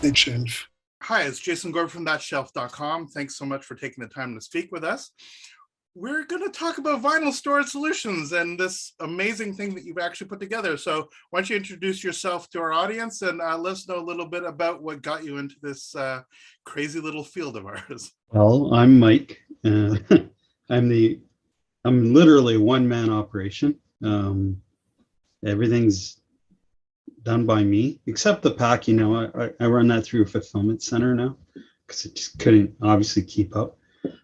ThatShelf. Hi, it's Jason Gorber from ThatShelf.com. Thanks so much for taking the time to speak with us. We're going to talk about Vinyl Storage Solutions and this amazing thing that you've actually put together. So why don't you introduce yourself to our audience and let us know a little bit about what got you into this crazy little field of ours. Well, I'm Mike. I'm literally a one-man operation. Everything's done by me, except the pack. I run that through a fulfillment center now because it just couldn't obviously keep up.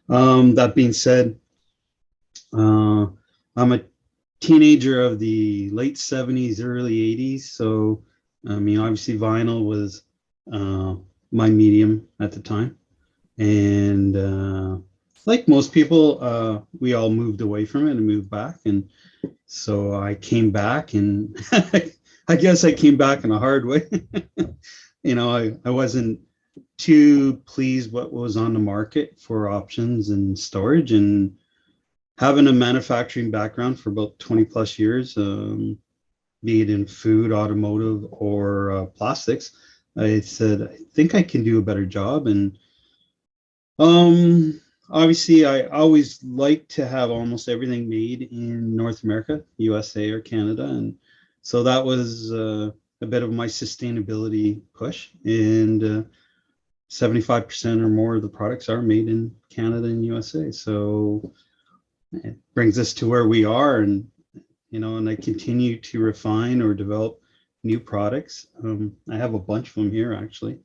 That being said, I'm a teenager of the late 70s, early 80s. So, obviously vinyl was my medium at the time. And like most people, we all moved away from it and moved back. And so I came back, and I guess I came back in a hard way. I wasn't too pleased what was on the market for options and storage, and having a manufacturing background for about 20 plus years, be it in food, automotive, or plastics, I said, I think I can do a better job. And obviously, I always like to have almost everything made in North America, USA or Canada. And so that was a bit of my sustainability push. And 75% or more of the products are made in Canada and USA. So it brings us to where we are. And I continue to refine or develop new products. I have a bunch of them here, actually.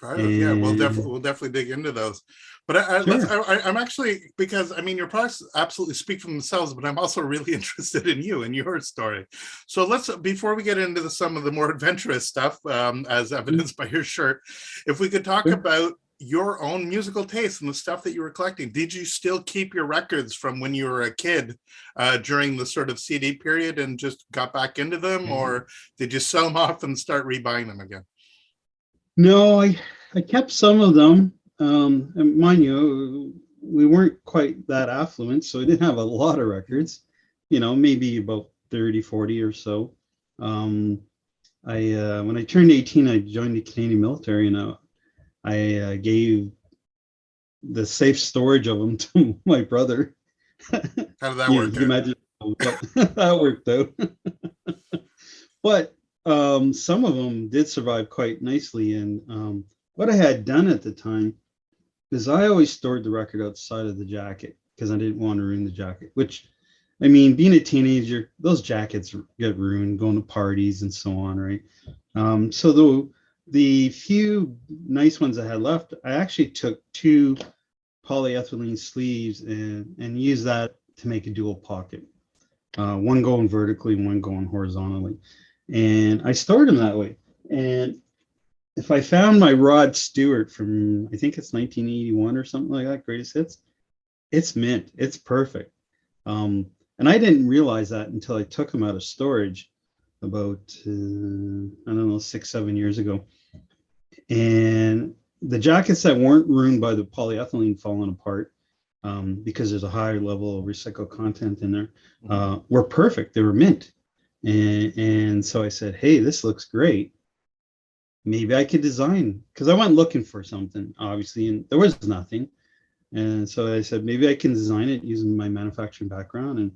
Yeah, we'll definitely dig into those. But I'm actually, because your products absolutely speak for themselves, but I'm also really interested in you and your story. So before we get into some of the more adventurous stuff, as evidenced by your shirt, if we could talk about your own musical taste and the stuff that you were collecting. Did you still keep your records from when you were a kid during the sort of CD period and just got back into them, or did you sell them off and start rebuying them again? No, I kept some of them. And mind you, we weren't quite that affluent, so I didn't have a lot of records, maybe about 30, 40 or so. When I turned 18, I joined the Canadian military, and I gave the safe storage of them to my brother. How did that work? You imagine that worked out. But some of them did survive quite nicely. And what I had done at the time is I always stored the record outside of the jacket because I didn't want to ruin the jacket, which, being a teenager, those jackets get ruined going to parties and so on, right? So the few nice ones I had left, I actually took 2 polyethylene sleeves and used that to make a dual pocket, one going vertically and one going horizontally. And I stored them that way. And if I found my Rod Stewart from, I think it's 1981 or something like that, greatest hits, it's mint, it's perfect. And I didn't realize that until I took them out of storage about, 6-7 years ago. And the jackets that weren't ruined by the polyethylene falling apart, because there's a higher level of recycled content in there, were perfect. They were mint. And so I said, hey, this looks great. Maybe I could design, because I went looking for something, obviously, and there was nothing. And so I said, maybe I can design it using my manufacturing background. And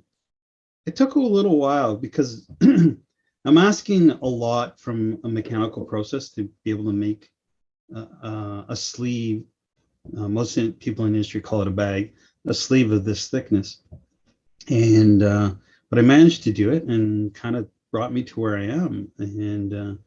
it took a little while because I'm asking a lot from a mechanical process to be able to make a sleeve. Most people in the industry call it a bag, a sleeve of this thickness. And but I managed to do it, and kind of brought me to where I am. And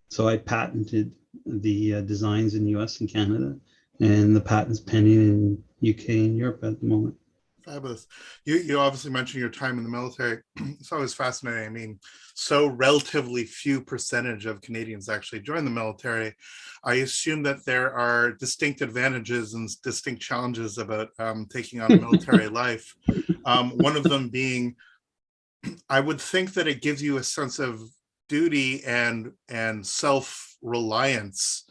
so I patented the designs in US and Canada, and the patent's pending in UK and Europe at the moment. Fabulous. You obviously mentioned your time in the military. It's always fascinating. So relatively few percentage of Canadians actually join the military. I assume that there are distinct advantages and distinct challenges about taking on a military life. One of them being, I would think that it gives you a sense of duty and self-reliance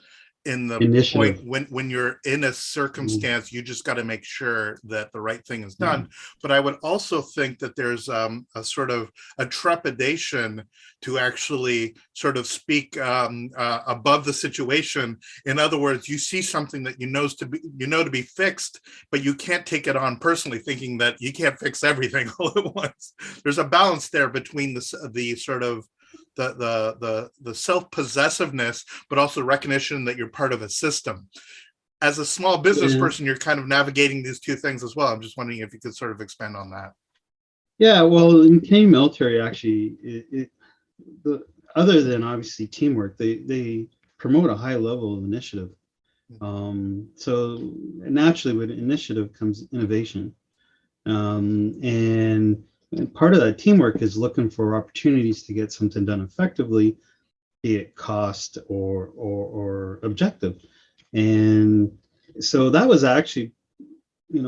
in the Initiative. point when you're in a circumstance, you just got to make sure that the right thing is done. But I would also think that there's a sort of a trepidation to actually sort of speak above the situation. In other words, you see something that you know to be fixed, but you can't take it on personally, thinking that you can't fix everything all at once. There's a balance there between the sort of the self-possessiveness, but also recognition that you're part of a system. As a small business person, you're kind of navigating these two things as well. I'm just wondering if you could sort of expand on that. Yeah, well, in Canadian military, actually, other than obviously teamwork, they promote a high level of initiative. So naturally, with initiative comes innovation, and part of that teamwork is looking for opportunities to get something done effectively, be it cost or objective. And so that was actually,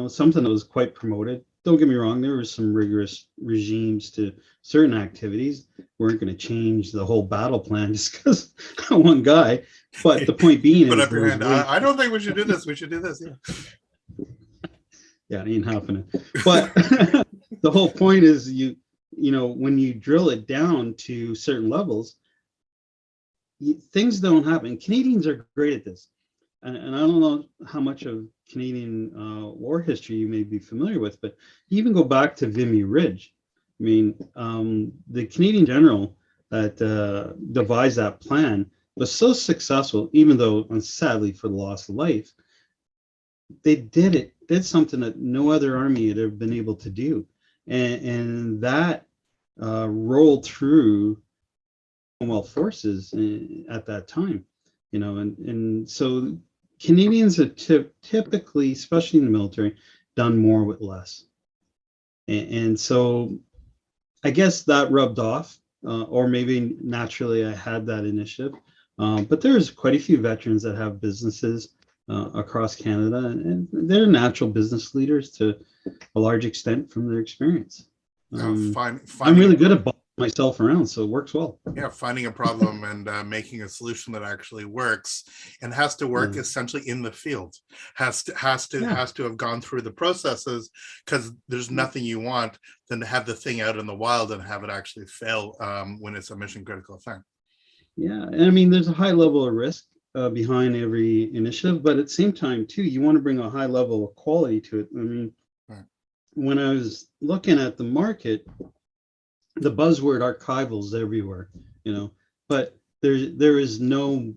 something that was quite promoted. Don't get me wrong, there were some rigorous regimes to certain activities. We weren't going to change the whole battle plan just because one guy. But the point being, put up your hand. I don't think we should do this. We should do this. Yeah, it ain't happening. But the whole point is, when you drill it down to certain levels, things don't happen. Canadians are great at this. And I don't know how much of Canadian war history you may be familiar with, but you even go back to Vimy Ridge. I mean, the Canadian general that devised that plan was so successful, even though, sadly, for the loss of life, they did something that no other army had ever been able to do. And that rolled through Commonwealth forces at that time, and so Canadians have typically, especially in the military, done more with less. And so I guess that rubbed off, or maybe naturally I had that initiative. But there's quite a few veterans that have businesses across Canada, and they're natural business leaders to a large extent from their experience. I'm really good at bossing myself around, so it works well. Yeah, finding a problem and making a solution that actually works, and has to work essentially in the field. Has to have gone through the processes, because there's nothing you want than to have the thing out in the wild and have it actually fail when it's a mission critical thing. Yeah, and I mean, there's a high level of risk behind every initiative, but at the same time, too, you want to bring a high level of quality to it. I mean, when I was looking at the market, the buzzword archival is everywhere, but there is no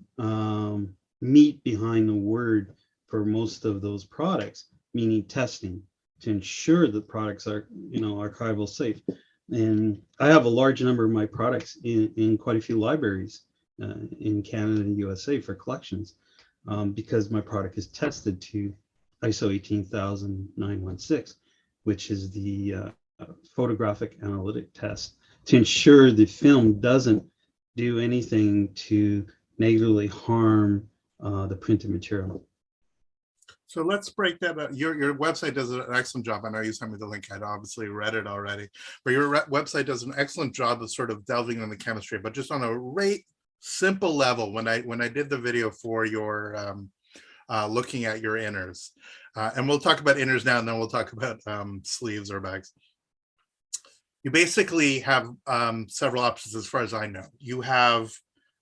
meat behind the word for most of those products, meaning testing to ensure that products are, archival safe. And I have a large number of my products in quite a few libraries in Canada and USA for collections, because my product is tested to ISO 18916, which is the photographic analytic test to ensure the film doesn't do anything to negatively harm the printed material. So let's break that up. Your website does an excellent job. I know you sent me the link. I'd obviously read it already, but your website does an excellent job of sort of delving into the chemistry, but just on a simple level. When I did the video for your looking at your inners, and we'll talk about inners now, and then we'll talk about sleeves or bags. You basically have several options as far as I know. You have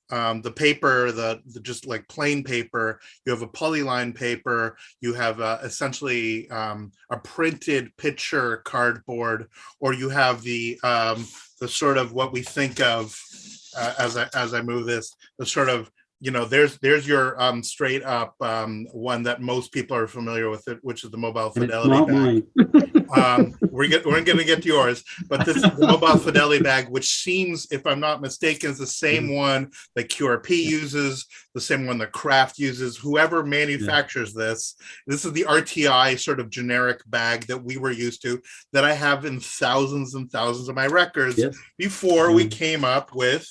the paper, the just like plain paper. You have a polyline paper. You have essentially a printed picture cardboard, or you have the sort of what we think of as I move this, the sort of, there's your straight up one that most people are familiar with, it, which is the mobile fidelity bag. We're going to get to yours, but this is the mobile fidelity bag, which seems, if I'm not mistaken, is the same one that QRP uses, the same one that Kraft uses. Whoever manufactures this is the RTI sort of generic bag that we were used to, that I have in thousands and thousands of my records before we came up with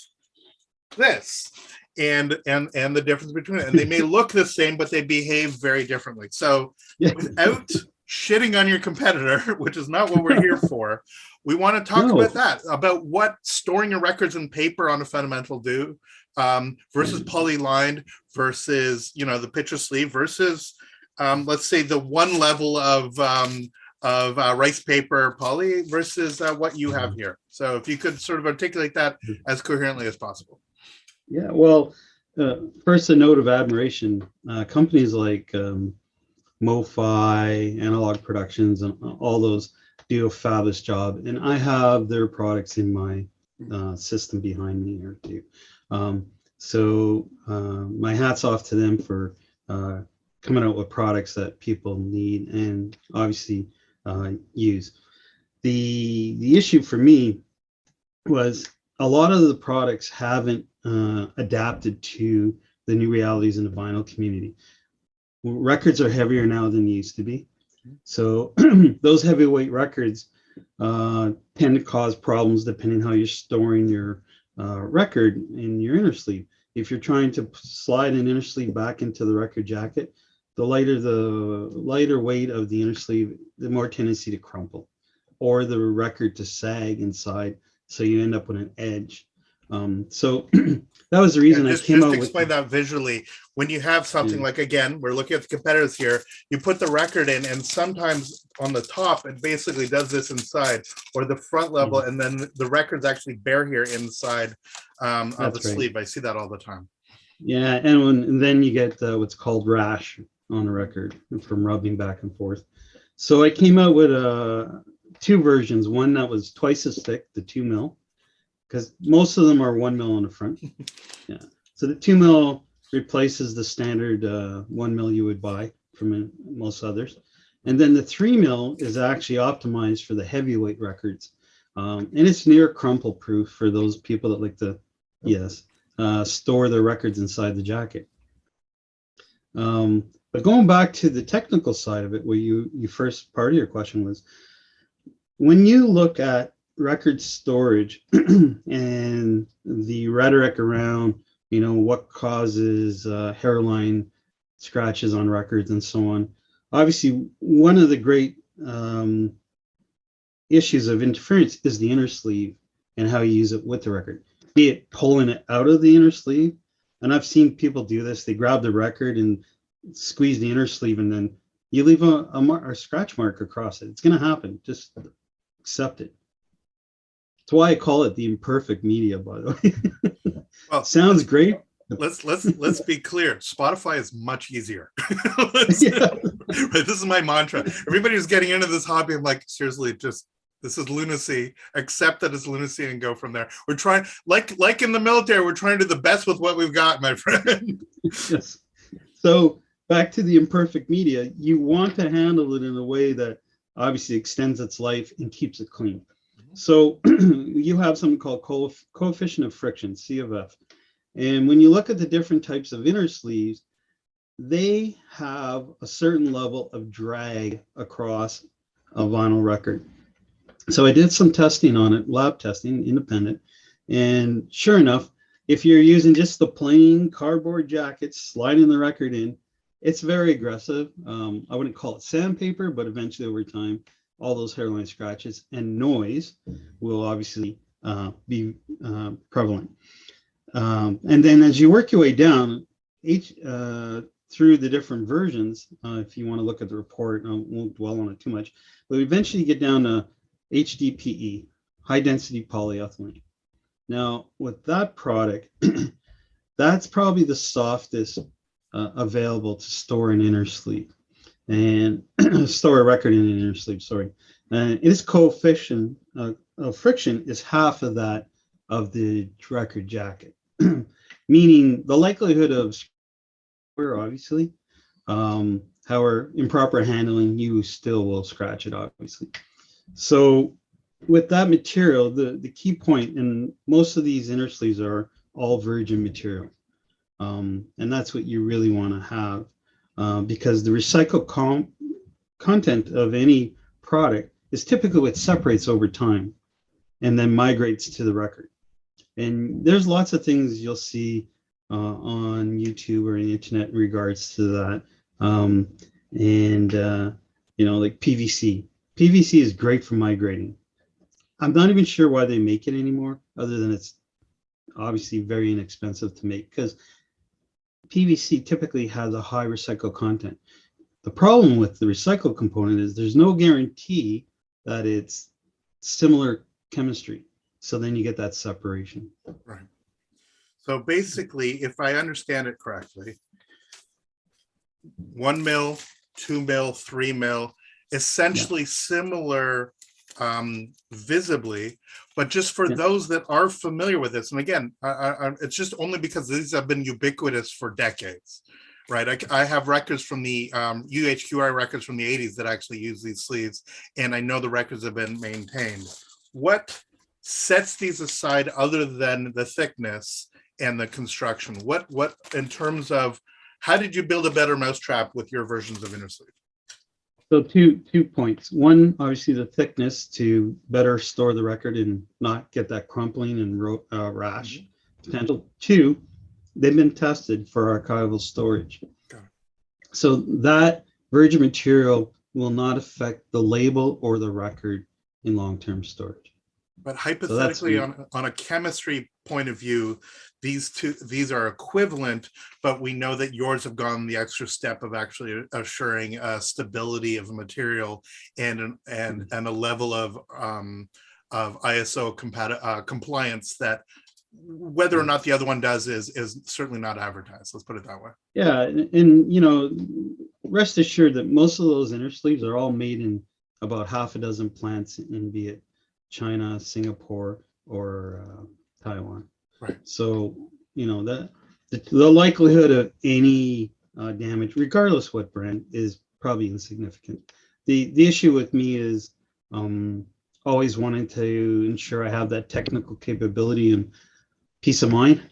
this. And the difference between it, and they may look the same, but they behave very differently. So without shitting on your competitor, which is not what we're here for, we want to talk about that, about what storing your records in paper on a fundamental versus poly-lined versus, the picture sleeve versus, let's say the one level of rice paper poly versus what you have here. So if you could sort of articulate that as coherently as possible. Yeah, well, first a note of admiration. Companies like MofFi, Analog Productions, and all those do a fabulous job. And I have their products in my system behind me here too. So my hat's off to them for coming out with products that people need and obviously use. The issue for me was a lot of the products haven't adapted to the new realities in the vinyl community. Records are heavier now than they used to be. So those heavyweight records tend to cause problems depending how you're storing your record in your inner sleeve. If you're trying to slide an inner sleeve back into the record jacket, the lighter weight of the inner sleeve, the more tendency to crumple, or the record to sag inside, so you end up with an edge. So that was the reason I came out with. Just explain that visually. When you have something like, again, we're looking at the competitors here, you put the record in, and sometimes on the top, it basically does this inside, or the front level, and then the record's actually bare here inside of the sleeve. I see that all the time. Yeah, and then you get what's called rash on a record from rubbing back and forth. So I came out with two versions, one that was twice as thick, the 2 mil, because most of them are 1 mil on the front. Yeah. So the 2 mil replaces the standard 1 mil you would buy from most others. And then the 3 mil is actually optimized for the heavyweight records. And it's near crumple proof for those people that like to, store their records inside the jacket. But going back to the technical side of it, where you first part of your question was, when you look at record storage and the rhetoric around, what causes hairline scratches on records and so on, obviously one of the great issues of interference is the inner sleeve and how you use it with the record, be it pulling it out of the inner sleeve. And I've seen people do this. They grab the record and squeeze the inner sleeve, and then you leave a scratch mark across it. It's going to happen. Just accept it. That's why I call it the imperfect media, by the way. Well, sounds great. Let's be clear. Spotify is much easier. Right, this is my mantra. Everybody who's getting into this hobby, I'm like, seriously, this is lunacy. Accept that it's lunacy and go from there. We're trying, like in the military, we're trying to do the best with what we've got, my friend. Yes. So back to the imperfect media, you want to handle it in a way that obviously extends its life and keeps it clean. So you have something called coefficient of friction, C of F. And when you look at the different types of inner sleeves, they have a certain level of drag across a vinyl record. So I did some testing on it, lab testing, independent. And sure enough, if you're using just the plain cardboard jacket, sliding the record in, it's very aggressive. I wouldn't call it sandpaper, but eventually over time, all those hairline scratches and noise will obviously be prevalent. And then as you work your way down through the different versions, if you want to look at the report, I won't dwell on it too much, but eventually you get down to HDPE, high density polyethylene. Now with that product, that's probably the softest available to store an inner sleeve and store a record in an inner sleeve, sorry. And its coefficient of friction is half of that of the record jacket, meaning the likelihood of obviously, however, improper handling, you still will scratch it, obviously. So with that material, the key point, and most of these inner sleeves are all virgin material. And that's what you really want to have, because the recycled content of any product is typically what separates over time and then migrates to the record. And there's lots of things you'll see on YouTube or the internet in regards to that. Like PVC. PVC is great for migrating. I'm not even sure why they make it anymore, other than it's obviously very inexpensive to make because PVC typically has a high recycled content. The problem with the recycled component is there's no guarantee that it's similar chemistry. So then you get that separation. Right. So basically, if I understand it correctly, 1 mil, 2 mil, 3 mil, essentially similar visibly, but just for those that are familiar with this, and again, it's just only because these have been ubiquitous for decades, right? I have records from the UHQR records from the 80s that actually use these sleeves, and I know the records have been maintained. What sets these aside other than the thickness and the construction? What in terms of how did you build a better mousetrap with your versions of inner sleeve? So two points. One, obviously the thickness to better store the record and not get that crumpling and rash potential. Two, they've been tested for archival storage. So that virgin material will not affect the label or the record in long-term storage. But hypothetically, on a chemistry point of view, these are equivalent, but we know that yours have gone the extra step of actually assuring stability of material and a level of ISO compliance that whether or not the other one does is certainly not advertised. Let's put it that way. Yeah, and you know, rest assured that most of those inner sleeves are all made in about half a dozen plants in be it China, Singapore, or Taiwan. Right. So you know that the likelihood of any damage, regardless what brand, is probably insignificant. The issue with me is always wanting to ensure I have that technical capability and peace of mind.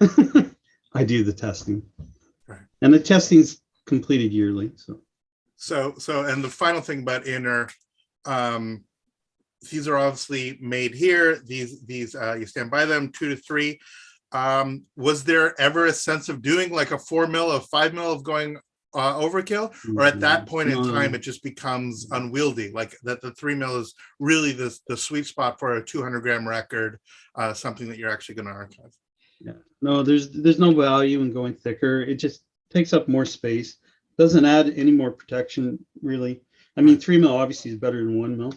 I do the testing, right, and the testing is completed yearly. So and the final thing about inner. These are obviously made here. These you stand by them 2 to 3. Was there ever a sense of doing like a 4 mil, a 5 mil of going overkill, or at that point in time it just becomes unwieldy? Like that the 3 mil is really the sweet spot for a 200 gram record, something that you're actually going to archive. Yeah, no, there's no value in going thicker. It just takes up more space. Doesn't add any more protection really. I mean, 3 mil obviously is better than 1 mil.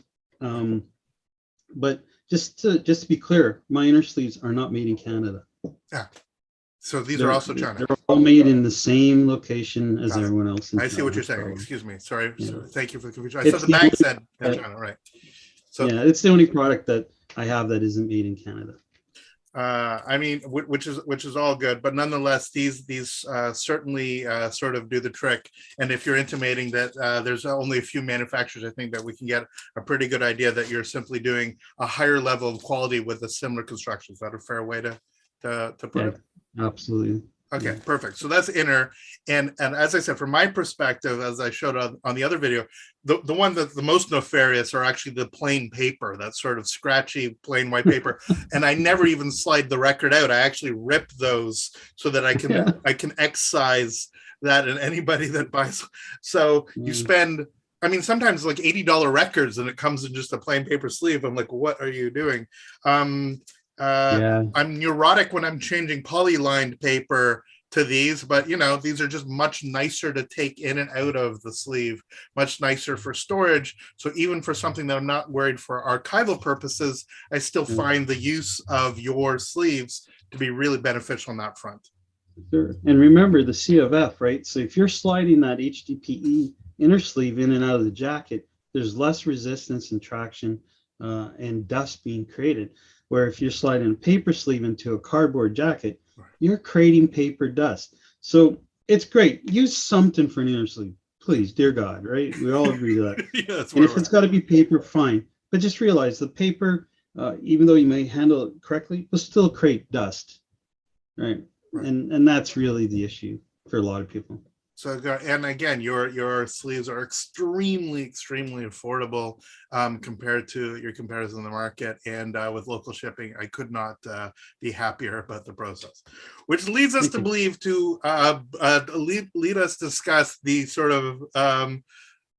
But just to be clear, my inner sleeves are not made in Canada. Yeah. So these are also China. They're all made in the same location as everyone else. I see what you're saying. Excuse me. Sorry. Yeah. So thank you for the confusion. I thought the bag said China, right? So yeah, it's the only product that I have that isn't made in Canada. I mean, which is all good, but nonetheless, these certainly sort of do the trick. And if you're intimating that there's only a few manufacturers, I think that we can get a pretty good idea that you're simply doing a higher level of quality with a similar construction. Is that a fair way to put it? Absolutely. Okay, perfect. So that's inner. And as I said, from my perspective, as I showed on the other video, the one that's the most nefarious are actually the plain paper, that sort of scratchy plain white paper. And I never even slide the record out. I actually rip those so that I can excise that, and anybody that buys. So you spend, I mean, sometimes like $80 records and it comes in just a plain paper sleeve. I'm like, what are you doing? I'm neurotic when I'm changing poly-lined paper to these, but you know, these are just much nicer to take in and out of the sleeve, much nicer for storage. So even for something that I'm not worried for archival purposes, I still find the use of your sleeves to be really beneficial on that front. Sure. And remember the CFF, right? So if you're sliding that HDPE inner sleeve in and out of the jacket, there's less resistance and traction and dust being created. Where if you're sliding a paper sleeve into a cardboard jacket, you're creating paper dust. So it's great. Use something for an inner sleeve, please, dear God, right? We all agree to that. And if it's got to be paper, fine. But just realize the paper, even though you may handle it correctly, will still create dust, right? And that's really the issue for a lot of people. So, and again, your sleeves are extremely affordable compared to your competitors in the market, and with local shipping, I could not be happier about the process. Which leads us to believe lead us to discuss the sort of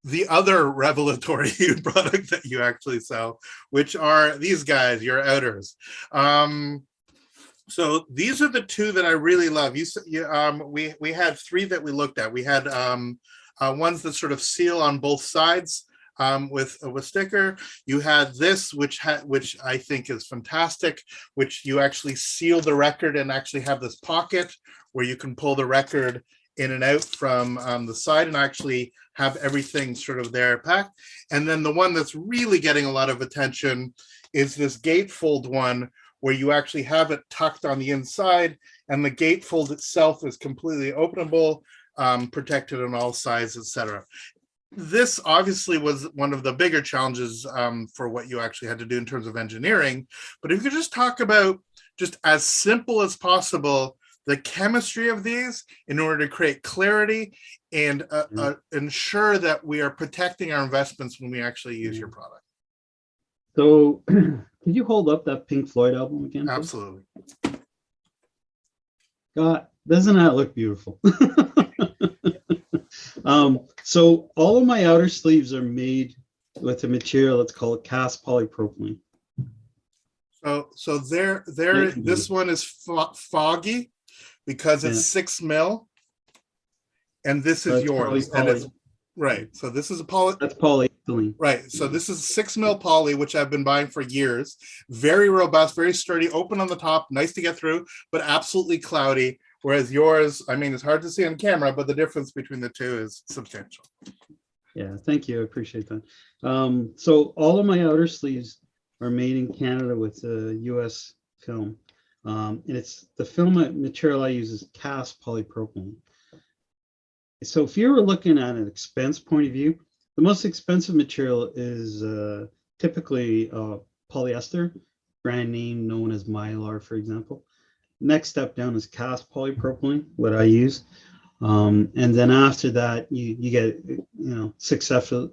the other revelatory product that you actually sell, which are these guys, your outers. So these are the two that I really love. We had three that we looked at. We had ones that sort of seal on both sides with sticker. You had this, which I think is fantastic, which you actually seal the record and actually have this pocket where you can pull the record in and out from the side and actually have everything sort of there packed. And then the one that's really getting a lot of attention is this gatefold one, where you actually have it tucked on the inside and the gatefold itself is completely openable, protected on all sides, etc. This obviously was one of the bigger challenges for what you actually had to do in terms of engineering. But if you could just talk about, just as simple as possible, the chemistry of these in order to create clarity and ensure that we are protecting our investments when we actually use your product. So could you hold up that Pink Floyd album again, please? Absolutely. God, doesn't that look beautiful? So all of my outer sleeves are made with a material that's called cast polypropylene. So this one is foggy because it's 6 mil, and this is yours, and it's right. So this is that's polyethylene. Right. So this is 6 mil poly, which I've been buying for years. Very robust, very sturdy, open on the top, nice to get through, but absolutely cloudy. Whereas yours, I mean, it's hard to see on camera, but the difference between the two is substantial. Yeah, thank you. I appreciate that. So all of my outer sleeves are made in Canada with US film. And it's the film material I use is cast polypropylene. So if you were looking at an expense point of view, the most expensive material is typically polyester, brand name known as Mylar, for example. Next step down is cast polypropylene, what I use. And then after that, you get, successful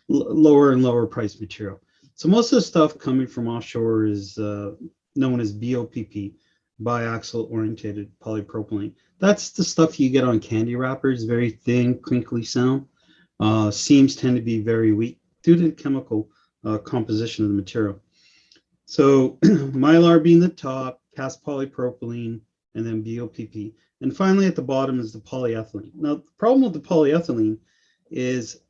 lower and lower price material. So most of the stuff coming from offshore is known as BOPP, biaxial orientated polypropylene. That's the stuff you get on candy wrappers, very thin, crinkly sound. Seams tend to be very weak due to the chemical composition of the material. So Mylar being the top, cast polypropylene, and then BOPP. And finally at the bottom is the polyethylene. Now, the problem with the polyethylene is,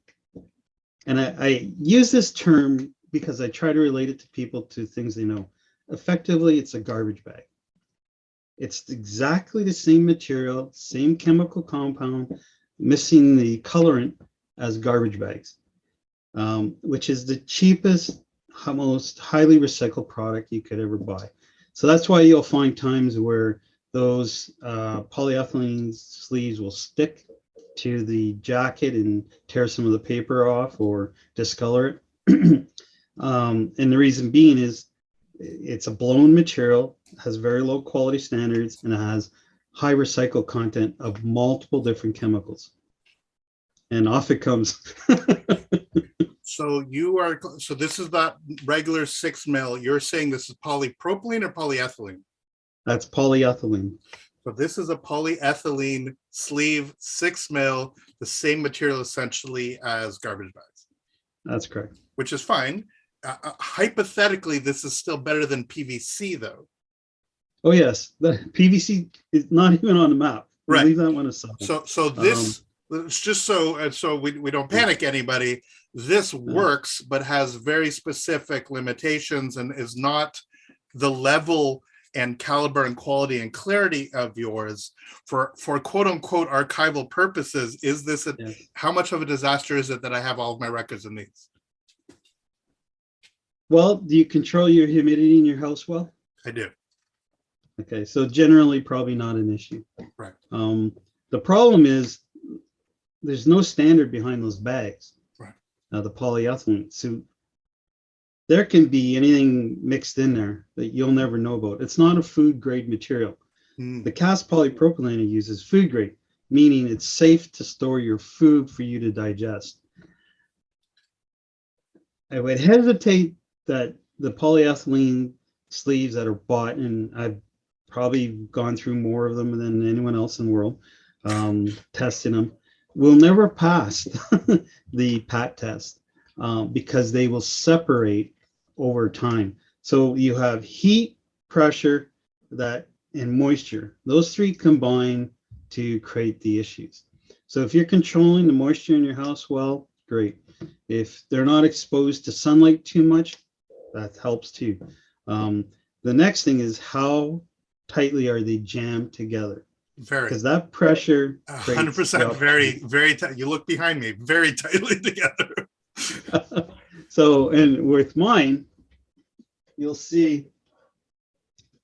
and I use this term because I try to relate it to people to things they know. Effectively, it's a garbage bag. It's exactly the same material, same chemical compound, missing the colorant as garbage bags, which is the cheapest, most highly recycled product you could ever buy. So that's why you'll find times where those polyethylene sleeves will stick to the jacket and tear some of the paper off or discolor it. And the reason being is it's a blown material, has very low quality standards, and it has high recycled content of multiple different chemicals. And off it comes. So this is that regular 6 mil. You're saying this is polypropylene or polyethylene? That's polyethylene. So this is a polyethylene sleeve, 6 mil, the same material essentially as garbage bags. That's correct. Which is fine. Hypothetically, this is still better than PVC, though. Oh yes, the PVC is not even on the map. Right. Leave that one aside. So this, it's just so we don't panic anybody. This works, but has very specific limitations and is not the level and caliber and quality and clarity of yours for quote unquote archival purposes. Is this how much of a disaster is it that I have all of my records in these? Well, do you control your humidity in your house well? I do. Okay, so generally probably not an issue. Right. The problem is there's no standard behind those bags. Right. The polyethylene. So there can be anything mixed in there that you'll never know about. It's not a food grade material. The cast polypropylene I use is food grade, meaning it's safe to store your food for you to digest. I would hesitate that the polyethylene sleeves that are bought, and I've probably gone through more of them than anyone else in the world, testing them, will never pass the PAT test because they will separate over time. So you have heat, pressure that and moisture. Those three combine to create the issues. So if you're controlling the moisture in your house well, great. If they're not exposed to sunlight too much, that helps too. The next thing is how tightly are they jammed together? Very. Because that pressure 100% very tight. You look behind me, very tightly together. So, and with mine, you'll see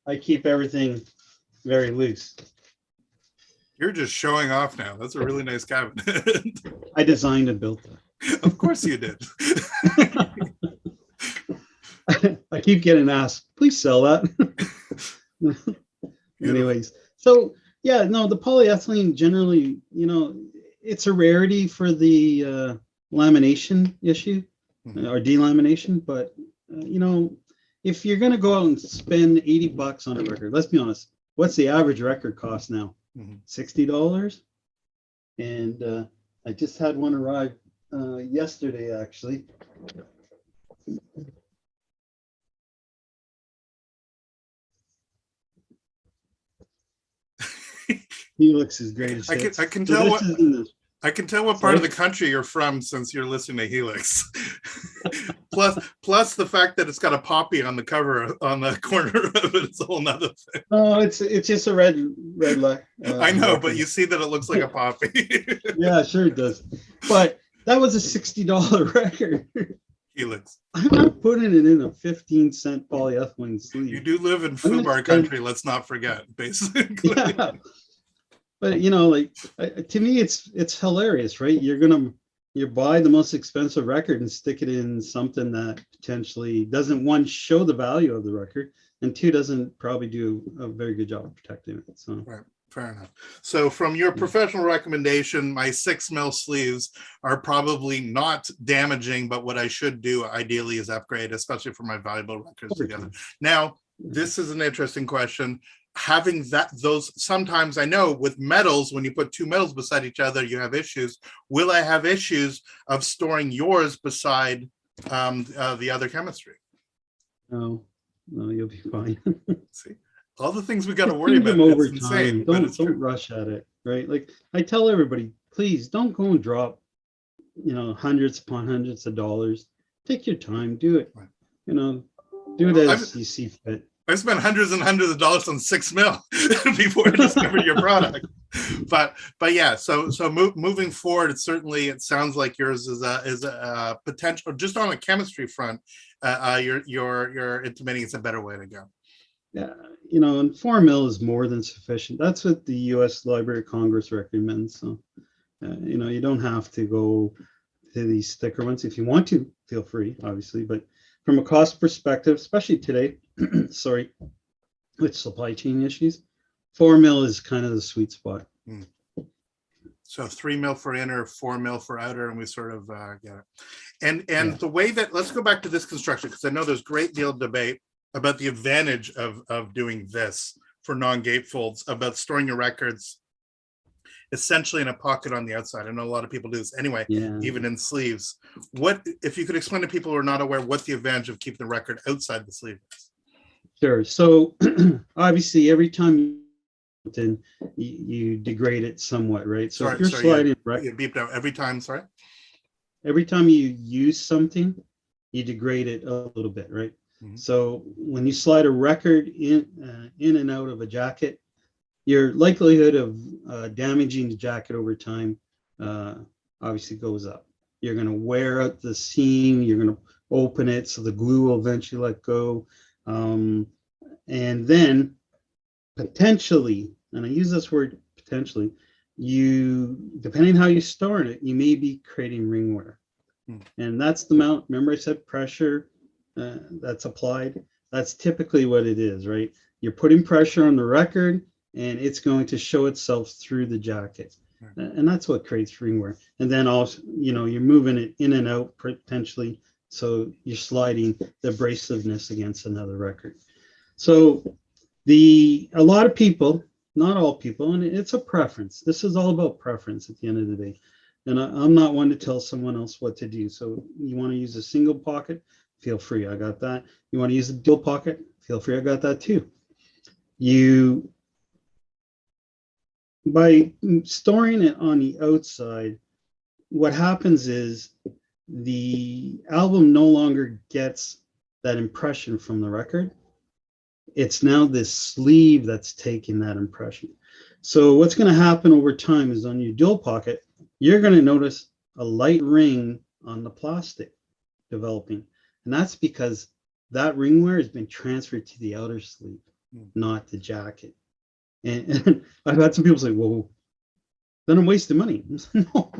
I keep everything very loose. You're just showing off now. That's a really nice cabinet. I designed and built that. Of course you did. I keep getting asked, please sell that. Anyways, so yeah, no, the polyethylene generally, it's a rarity for the lamination issue or delamination, but if you're going to go out and spend $80 on a record, let's be honest, what's the average record cost now? $60. And I just had one arrive yesterday, actually. Helix is great. I can tell what part of the country you're from since you're listening to Helix. plus the fact that it's got a poppy on the cover on the corner of it is a whole nother thing. Oh, it's just a red light. I know, record. But you see that it looks like a poppy. Yeah, sure it does. But that was a $60 record. Helix. I'm putting it in a 15-cent polyethylene sleeve. You do live in FUBAR country, let's not forget, basically. Yeah. But to me, it's hilarious, right? You buy the most expensive record and stick it in something that potentially doesn't, one, show the value of the record, and two, doesn't probably do a very good job of protecting it. So right. Fair enough. So from your professional recommendation, my 6 mil sleeves are probably not damaging, but what I should do ideally is upgrade, especially for my valuable records together. Now, this is an interesting question. Having those, sometimes I know with metals, when you put two metals beside each other, you have issues. Will I have issues of storing yours beside the other chemistry? No, you'll be fine. See? All the things we got to worry about. Over insane, time. Don't rush at it, right? Like I tell everybody, please don't go and drop, hundreds upon hundreds of dollars. Take your time, do it. Right. Do it as you see fit. I spent hundreds and hundreds of dollars on 6 mil before I discovered your product. But yeah, so moving forward, it sounds like yours is a potential, just on a chemistry front. You're intimating it's a better way to go. Yeah, and 4 mil is more than sufficient. That's what the U.S. Library of Congress recommends. So, you don't have to go to these thicker ones. If you want to, feel free, obviously. But from a cost perspective, especially today, sorry, with supply chain issues, 4 mil is kind of the sweet spot. So 3 mil for inner, 4 mil for outer, and we sort of get it. And the way that, let's go back to this construction, because I know there's great deal of debate about the advantage of doing this for non-gatefolds, about storing your records essentially in a pocket on the outside. I know a lot of people do this anyway, even in sleeves. What, if you could explain to people who are not aware, what the advantage of keeping the record outside the sleeve is? Sure. So obviously every time you degrade it somewhat, right? So if you're sliding, right? You beeped out every time, sorry? Every time you use something, you degrade it a little bit, right? So when you slide a record in and out of a jacket, your likelihood of damaging the jacket over time obviously goes up. You're going to wear out the seam, you're going to open it so the glue will eventually let go. And then potentially, and I use this word potentially, depending on how you store it, you may be creating ring wear. And that's the amount, remember I said pressure, that's applied. That's typically what it is, right? You're putting pressure on the record and it's going to show itself through the jacket. And that's what creates ring wear. And then also, you're moving it in and out potentially. So you're sliding the abrasiveness against another record. So a lot of people, not all people, and it's a preference. This is all about preference at the end of the day. And I'm not one to tell someone else what to do. So you want to use a single pocket, feel free, I got that. You want to use a dual pocket, feel free, I got that too. You by storing it on the outside, what happens is the album no longer gets that impression from the record. It's now this sleeve that's taking that impression. So what's going to happen over time is on your dual pocket, you're going to notice a light ring on the plastic developing. And that's because that ring wear has been transferred to the outer sleeve, not the jacket. And I've had some people say, well, then I'm wasting money. No,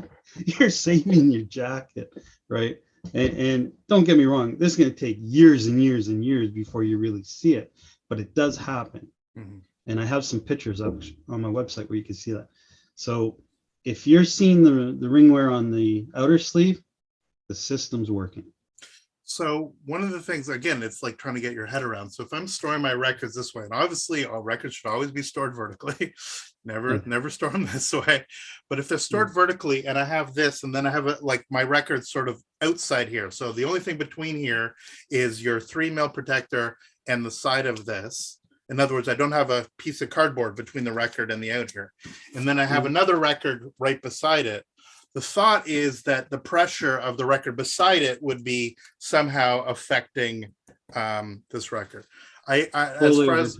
you're saving your jacket, right? And don't get me wrong, this is going to take years and years and years before you really see it, but it does happen. Mm-hmm. And I have some pictures up on my website where you can see that. So if you're seeing the ring wear on the outer sleeve, the system's working. So one of the things, again, it's like trying to get your head around. So if I'm storing my records this way, and obviously all records should always be stored vertically, never store them this way. But if they're stored vertically and I have this, and then I have like my records sort of outside here. So the only thing between here is your 3mm protector and the side of this. In other words, I don't have a piece of cardboard between the record and the out here. And then I have another record right beside it. The thought is that the pressure of the record beside it would be somehow affecting this record. As far as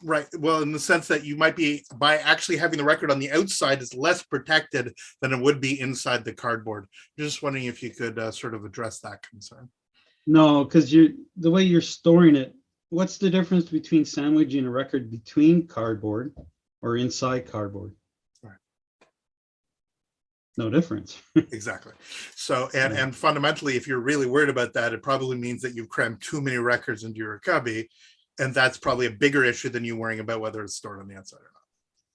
right, well, in the sense that you might be, by actually having the record on the outside, is less protected than it would be inside the cardboard. Just wondering if you could sort of address that concern. No, because the way you're storing it. What's the difference between sandwiching a record between cardboard or inside cardboard? No difference. Exactly. So, and fundamentally, if you're really worried about that, it probably means that you've crammed too many records into your cubby, and that's probably a bigger issue than you worrying about whether it's stored on the outside or not.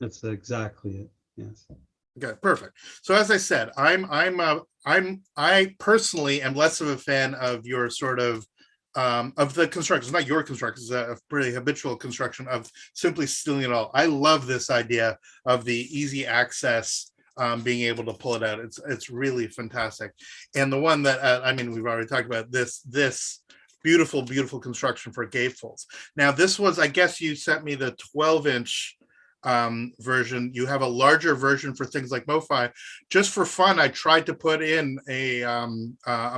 That's exactly it. Yes. Okay, perfect. So as I said, I personally am less of a fan of your sort of the construction, not your construction, it's a pretty habitual construction of simply stealing it all. I love this idea of the easy access. Being able to pull it out, it's really fantastic. And the one that I mean, we've already talked about this beautiful construction for gatefolds. Now this was, I guess you sent me the 12-inch version. You have a larger version for things like MofFi. Just for fun, I tried to put in a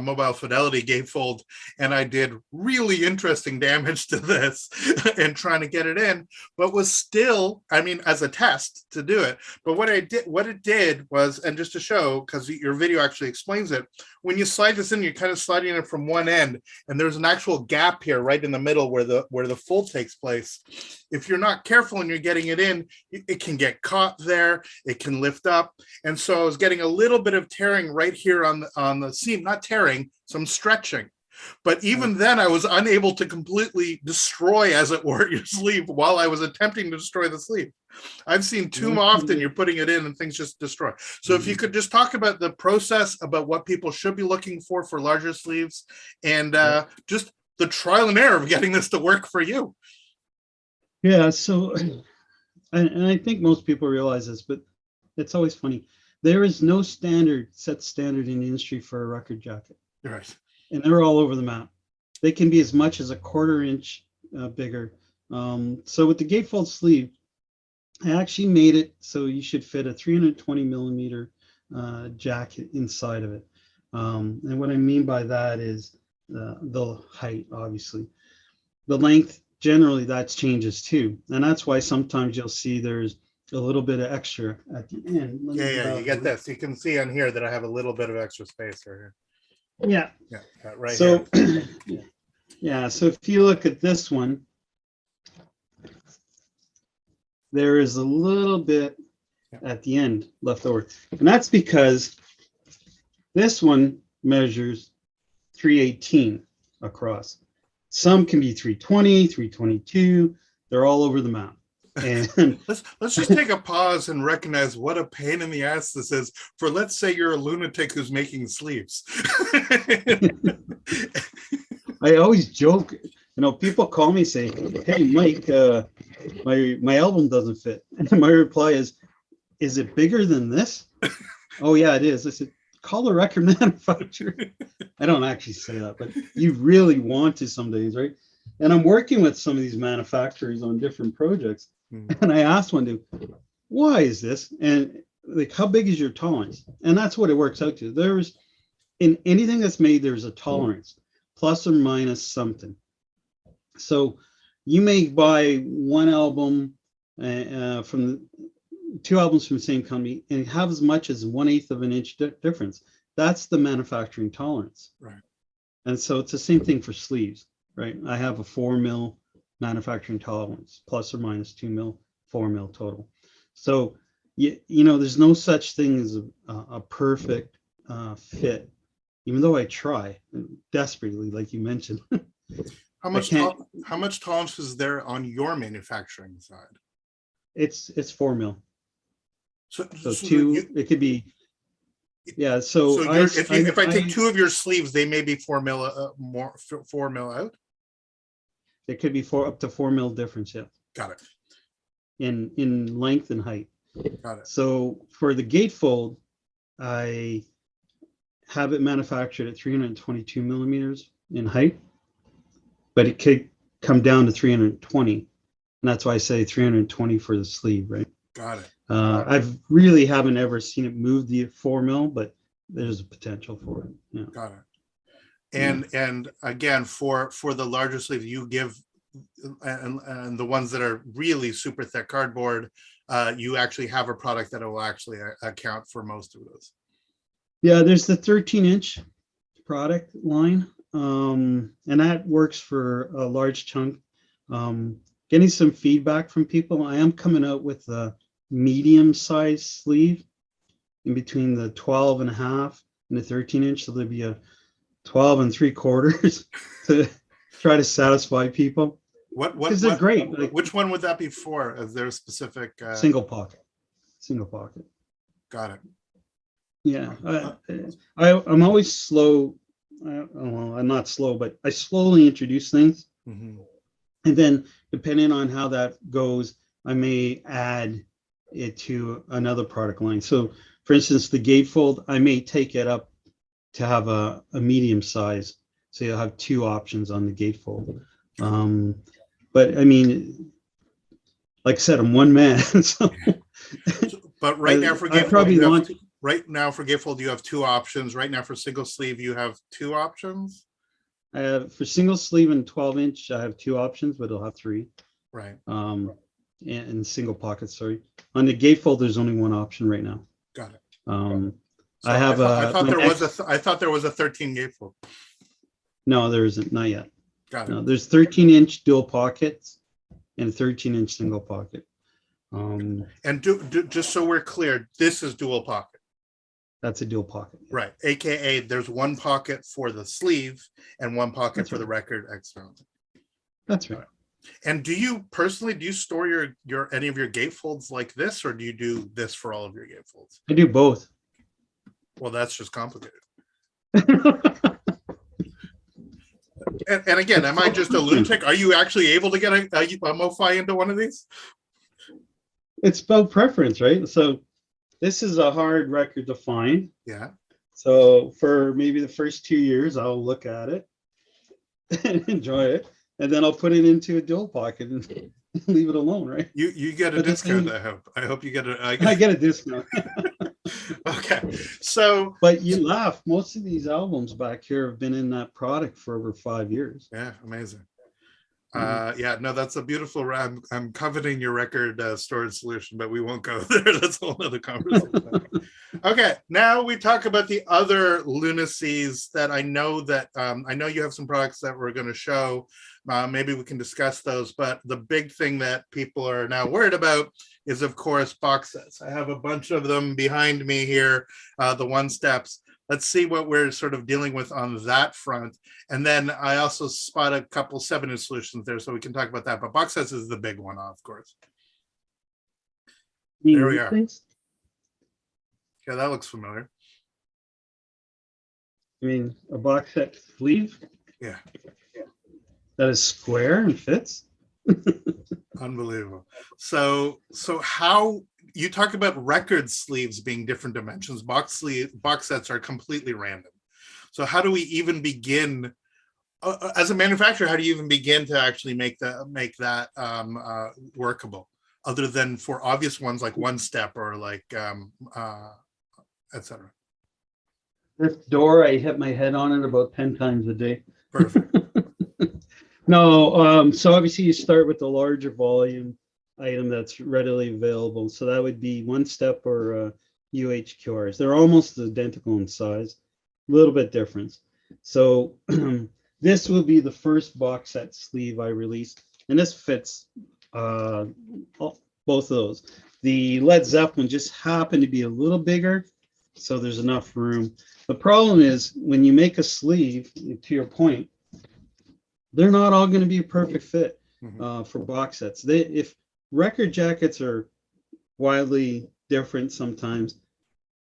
mobile fidelity gatefold, and I did really interesting damage to this and trying to get it in, but was still, I mean, as a test to do it. But what it did was, and just to show, because your video actually explains it, when you slide this in, you're kind of sliding it from one end, and there's an actual gap here right in the middle where the fold takes place. If you're not careful and you're getting it in, it can get caught there, it can lift up. And so I was getting a little bit of tearing right here on the seam, not tearing, some stretching. But even then I was unable to completely destroy, as it were, your sleeve while I was attempting to destroy the sleeve. I've seen too often you're putting it in and things just destroy. So if you could just talk about the process, about what people should be looking for larger sleeves, and just the trial and error of getting this to work for you. Yeah, so, and I think most people realize this, but it's always funny. There is no set standard in the industry for a record jacket. Right. And they're all over the map. They can be as much as a 1/4 inch bigger. So with the gatefold sleeve, I actually made it so you should fit a 320 millimeter jacket inside of it. And what I mean by that is the height, obviously. The length, generally, that changes too. And that's why sometimes you'll see there's a little bit of extra at the end. Yeah, you get this. You can see on here that I have a little bit of extra space right here. Yeah. Right so, here. Yeah, so if you look at this one, there is a little bit at the end left over. And that's because this one measures 318 across. Some can be 320, 322. They're all over the map. And let's just take a pause and recognize what a pain in the ass this is for, let's say you're a lunatic who's making sleeves. I always joke, people call me saying, "Hey, Mike, my album doesn't fit." And my reply is it bigger than this? Oh yeah, it is. I said, call the record manufacturer. I don't actually say that, but you really want to some days, right? And I'm working with some of these manufacturers on different projects. And I asked one dude, why is this? And like, how big is your tolerance? And that's what it works out to. There's in anything that's made, there's a tolerance, plus or minus something. So you may buy one album from two albums from the same company and have as much as 1/8 of an inch difference. That's the manufacturing tolerance. Right. And so it's the same thing for sleeves, right? I have a 4 mil manufacturing tolerance, plus or minus 2 mil, 4 mil total. So, you know, there's no such thing as a perfect fit, even though I try desperately, like you mentioned. How much tolerance is there on your manufacturing side? It's 4 mil. So two, it could be, yeah. So if I take two of your sleeves, they may be 4 mil more 4 mil out. It could be up to 4 mil difference. Yeah. Got it. In length and height. Got it. So for the gatefold, I have it manufactured at 322 millimeters in height, but it could come down to 320, and that's why I say 320 for the sleeve, right? Got it. I've really haven't ever seen it move the 4 mil, but there's a potential for it. Yeah. Got it. And again, for the larger sleeves, you give and the ones that are really super thick cardboard, you actually have a product that will actually account for most of those. Yeah, there's the 13-inch product line, and that works for a large chunk. Getting some feedback from people. I am coming out with a medium-sized sleeve in between the 12.5 and the 13-inch. So there'll be a 12 3/4 to try to satisfy people. Because they're great. Like, which one would that be for? Is there a specific single pocket? Single pocket. Got it. Yeah, I'm always slow. Well, I'm not slow, but I slowly introduce things. Mm-hmm. And then depending on how that goes, I may add it to another product line. So for instance, the gatefold, I may take it up to have a medium size. So you'll have two options on the gatefold. But I mean, like I said, I'm one man. So, but right now for gatefold, right now for gatefold, you have two options. Right now for single sleeve, you have two options. For single sleeve and 12-inch, I have two options, but I'll have three. Right. And single pocket, sorry. On the gatefold, there's only one option right now. Got it. So I thought there was a 13 gatefold. No, there isn't, not yet. Got it. No, there's 13-inch dual pockets and a 13-inch single pocket. And just so we're clear, this is dual pocket. That's a dual pocket. Yeah. Right. AKA there's one pocket for the sleeve and one pocket for the record external. That's right. And do you store your any of your gatefolds like this, or do you do this for all of your gatefolds? I do both. Well, that's just complicated. And again, am I just a lunatic? Are you actually able to get a MofFi into one of these? It's about preference, right? So this is a hard record to find. Yeah. So for maybe the first 2 years, I'll look at it and enjoy it. And then I'll put it into a dual pocket and leave it alone, right? You get a discount, I hope. I hope you get a I get a discount. Okay. So but you laugh. Most of these albums back here have been in that product for over 5 years. Yeah, amazing. Yeah, no, that's a beautiful. I'm coveting your record storage solution, but we won't go there. That's a whole other conversation. Okay, now we talk about the other lunacies that I know you have some products that we're going to show. Maybe we can discuss those, but the big thing that people are now worried about is, of course, box sets. I have a bunch of them behind me here, the one steps. Let's see what we're sort of dealing with on that front. And then I also spot a couple 7-inch solutions there, so we can talk about that. But box sets is the big one, of course. There we are. Yeah, that looks familiar. I mean, a box set sleeve? Yeah. That is square and fits? Unbelievable. So how you talk about record sleeves being different dimensions, box sets are completely random. So how do we even begin as a manufacturer? How do you even begin to actually make that workable? other than for obvious ones like One Step or like etc. This door, I hit my head on it about 10 times a day. Perfect. No, so obviously you start with the larger volume item that's readily available. So that would be One Step or UHQRs. They're almost identical in size, a little bit different. So this will be the first box set sleeve I released, and this fits both of those. The Led Zeppelin just happened to be a little bigger, so there's enough room. The problem is when you make a sleeve, to your point, they're not all going to be a perfect fit for box sets. If record jackets are wildly different sometimes,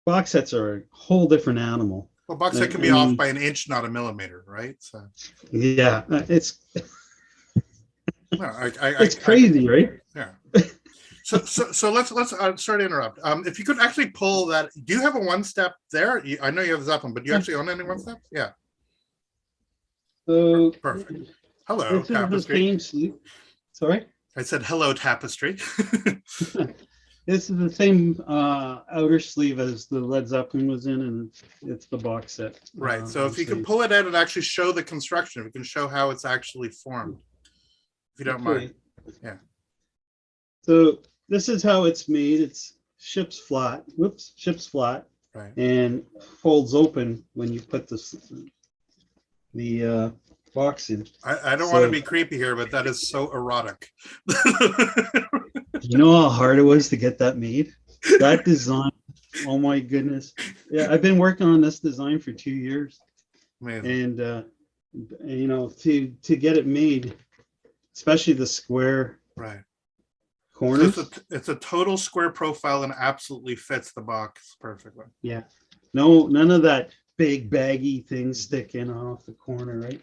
box sets are a whole different animal. Well, box set can be off by an inch, not a millimeter, right? So yeah, it's no, it's crazy, right? Yeah. So let's sorry to interrupt. If you could actually pull that, do you have a One Step there? I know you have a Zeppelin, but do you actually own any One Steps? Yeah. So perfect. Hello, this is Tapestry. the same sleeve. Sorry? I said hello, Tapestry. This is the same outer sleeve as the Led Zeppelin was in, and it's the box set. Right. So if you can pull it out and actually show the construction, if you can show how it's actually formed, if you don't mind. Yeah. So this is how it's made. It's ships flat. Whoops, ships flat. Right. And folds open when you put the box in. I don't want to be creepy here, but that is so erotic. You know how hard it was to get that made? That design, oh my goodness. Yeah, I've been working on this design for 2 years. Amazing. And you know, to get it made, especially the square corners. So it's a total square profile and absolutely fits the box perfectly. Yeah. No, none of that big baggy thing sticking off the corner, right?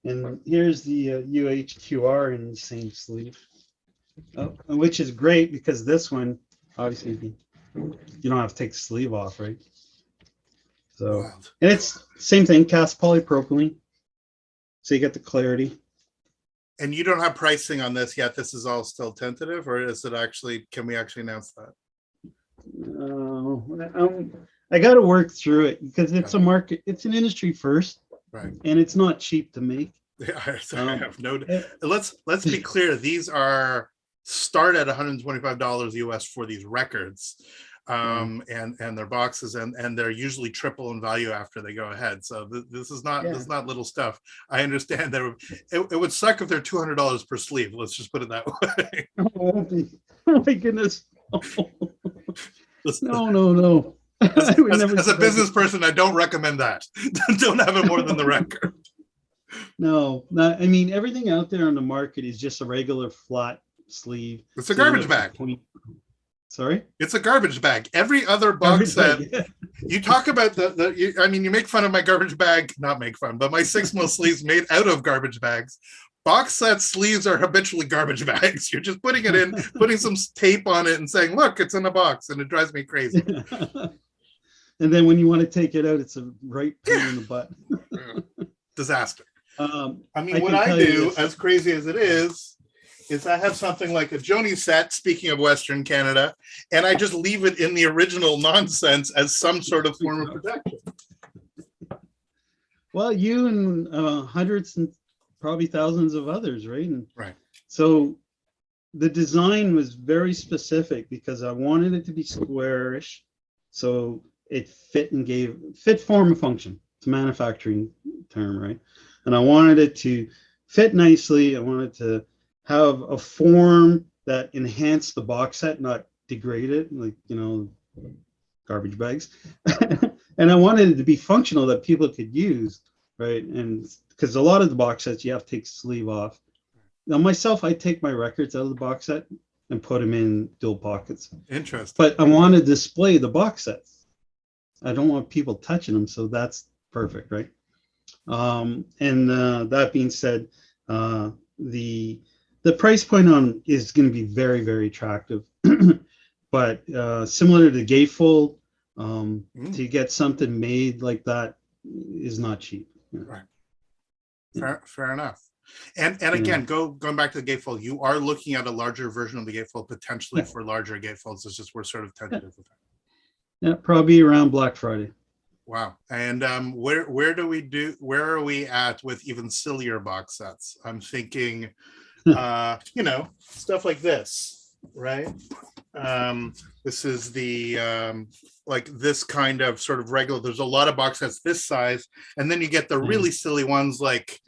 And here's the UHQR in the same sleeve, which is great because this one, obviously, you don't have to take the sleeve off, right? So, and it's same thing, cast polypropylene, so you get the clarity. And you don't have pricing on this yet. This is all still tentative, or is it actually? Can we actually announce that? I got to work through it because it's a market. It's an industry first, right? And it's not cheap to make. Yeah, I have no. Let's be clear. These are start at $125 US for these records, and their boxes, and they're usually triple in value after they go ahead. So this is not little stuff. I understand that it would suck if they're $200 per sleeve. Let's just put it that way. Oh my goodness! No. As a business person, I don't recommend that. Don't have it more than the record. No, I mean, everything out there on the market is just a regular flat sleeve. It's a garbage bag. Sorry? It's a garbage bag. Every other box set, you talk about you make fun of my garbage bag, not make fun, but my 6mm sleeves made out of garbage bags. Box set sleeves are habitually garbage bags. You're just putting it in, putting some tape on it and saying, look, it's in a box, and it drives me crazy. And then when you want to take it out, it's a right pain in the butt. Disaster. I mean, what I do, as crazy as it is I have something like a Joni set, speaking of Western Canada, and I just leave it in the original nonsense as some sort of form of protection. Well, you and hundreds and probably thousands of others, right? Right. So the design was very specific because I wanted it to be squarish, so it fit form and function. It's a manufacturing term, right? And I wanted it to fit nicely. I wanted to have a form that enhanced the box set, not degrade it, like, garbage bags. And I wanted it to be functional, that people could use, right? And because a lot of the box sets, you have to take the sleeve off. Now, myself, I take my records out of the box set and put them in dual pockets. Interesting. But I want to display the box sets. I don't want people touching them, so that's perfect, right? That being said, the price point on is going to be very, very attractive. But similar to gatefold, to get something made like that is not cheap. Right. Fair enough. And again, going back to the gatefold, you are looking at a larger version of the gatefold potentially for larger gatefolds. It's just we're sort of tentative with that. Yeah, probably around Black Friday. Wow. And where are we at with even sillier box sets? I'm thinking, stuff like this, right? This is the like this kind of sort of regular. There's a lot of box sets this size, and then you get the really silly ones like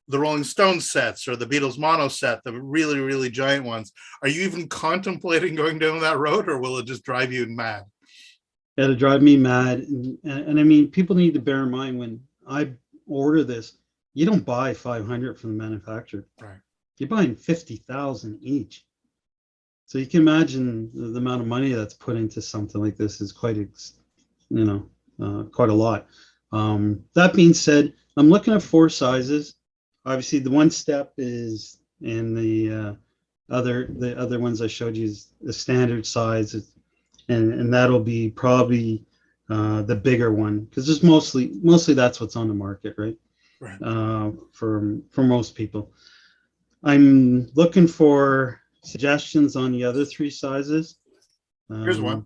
the Rolling Stones sets or the Beatles mono set, the really, really giant ones. Are you even contemplating going down that road, or will it just drive you mad? It'll drive me mad. And I mean, people need to bear in mind when I order this, you don't buy 500 from the manufacturer. Right. You're buying 50,000 each. So you can imagine the amount of money that's put into something like this is quite a lot. That being said, I'm looking at 4 sizes. Obviously, the one step is in the other ones I showed you is the standard size, and that'll be probably the bigger one because there's mostly that's what's on the market, right? Right. For most people, I'm looking for suggestions on the other 3 sizes. Here's one.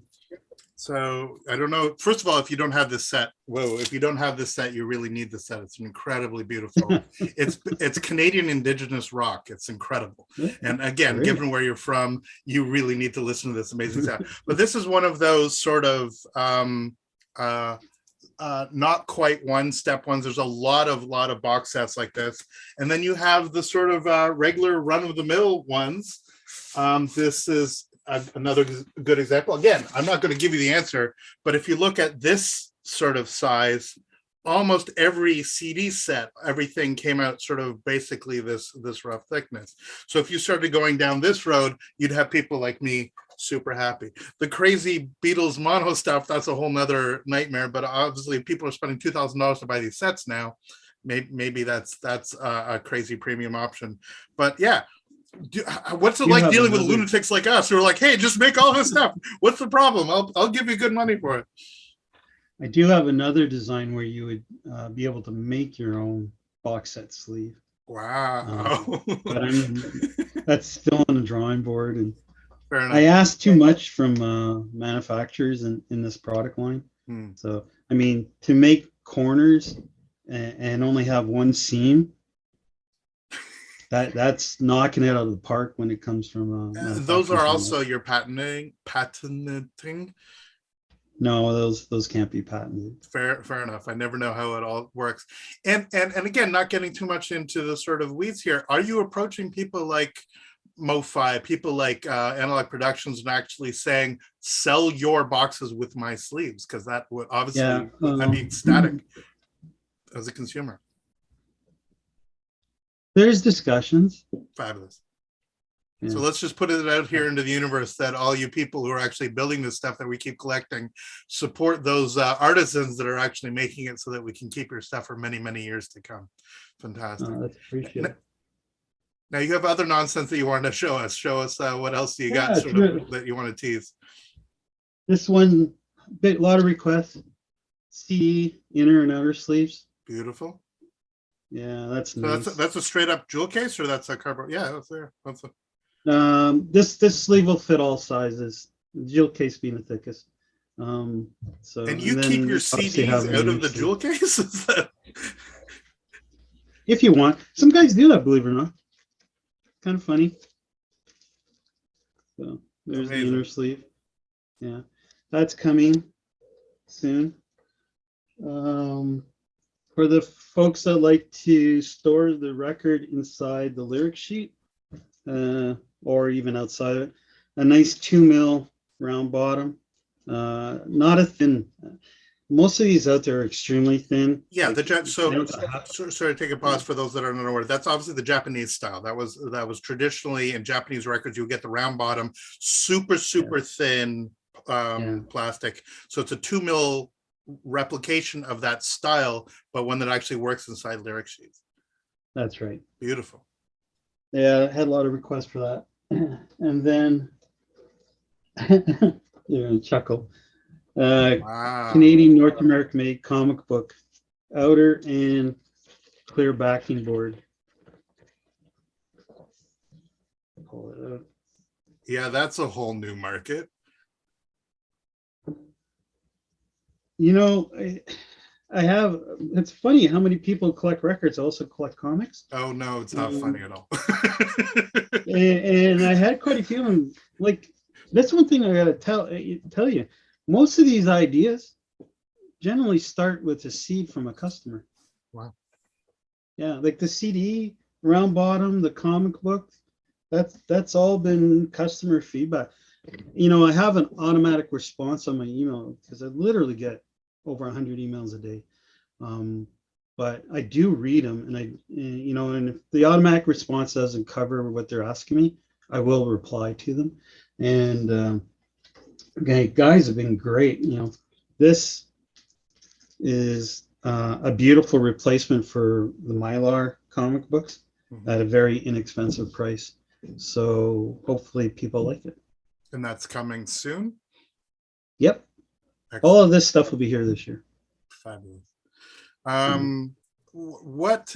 So I don't know. First of all, if you don't have this set, you really need this set. It's incredibly beautiful. it's Canadian Indigenous rock. It's incredible. And again, given where you're from, you really need to listen to this amazing set. But this is one of those sort of not quite one-step ones. There's a lot of box sets like this, and then you have the sort of regular run-of-the-mill ones. This is another good example. Again, I'm not going to give you the answer, but if you look at this sort of size, almost every CD set, everything came out sort of basically this rough thickness. So if you started going down this road, you'd have people like me super happy. The crazy Beatles mono stuff, that's a whole nother nightmare, but obviously people are spending $2,000 to buy these sets now. Maybe that's a crazy premium option. But yeah, what's it like dealing with lunatics like us who are like, hey, just make all this stuff? What's the problem? I'll give you good money for it. I do have another design where you would be able to make your own box set sleeve. Wow. But that's still on the drawing board. And fair enough. I asked too much from manufacturers in this product line. So, I mean, to make corners and only have one seam, that's knocking it out of the park when it comes from those are also your patenting. No, those can't be patented. Fair enough. I never know how it all works. And again, not getting too much into the sort of weeds here, are you approaching people like MofFi, people like Analog Productions, and actually saying, sell your boxes with my sleeves? Because that would obviously I'd be ecstatic as a consumer. There's discussions. Fabulous. So let's just put it out here into the universe that all you people who are actually building this stuff that we keep collecting, support those artisans that are actually making it so that we can keep your stuff for many, many years to come. Fantastic. That's appreciated. Now you have other nonsense that you wanted to show us. Show us what else you got that you want to tease. This one, a lot of requests. CD inner and outer sleeves. Beautiful. Yeah, that's so nice. That's a straight up jewel case, or that's a cardboard? Yeah, that's there. That's a... This sleeve will fit all sizes. The jewel case being the thickest. So and you keep your CDs out of the jewel case? Is that... If you want, some guys do that, believe it or not. Kind of funny. So there's the inner sleeve. Yeah, that's coming soon. For the folks that like to store the record inside the lyric sheet, or even outside of it, a nice 2 mil round bottom, not a thin. Most of these out there are extremely thin. Yeah, sorry, take a pause for those that are not aware. That's obviously the Japanese style. That was traditionally in Japanese records. You get the round bottom, super thin plastic. So it's a 2 mil replication of that style, but one that actually works inside lyric sheets. That's right. Beautiful. Yeah, I had a lot of requests for that. And then you're gonna chuckle. Wow. Canadian North American made comic book outer and clear backing board. pull it out. Yeah, that's a whole new market. You know, I have, it's funny how many people collect records also collect comics. Oh no, it's not funny at all. And I had quite a few of them. Like, that's one thing I gotta tell you. Most of these ideas generally start with a seed from a customer. Wow. Yeah, like the CD, round bottom, the comic book, that's all been customer feedback. You know, I have an automatic response on my email because I literally get over 100 emails a day. But I do read them, and you know, and if the automatic response doesn't cover what they're asking me, I will reply to them. And okay, guys have been great. You know, this is a beautiful replacement for the Mylar comic books at a very inexpensive price. So hopefully people like it. And that's coming soon? Yep. Excellent. All of this stuff will be here this year. Fabulous. What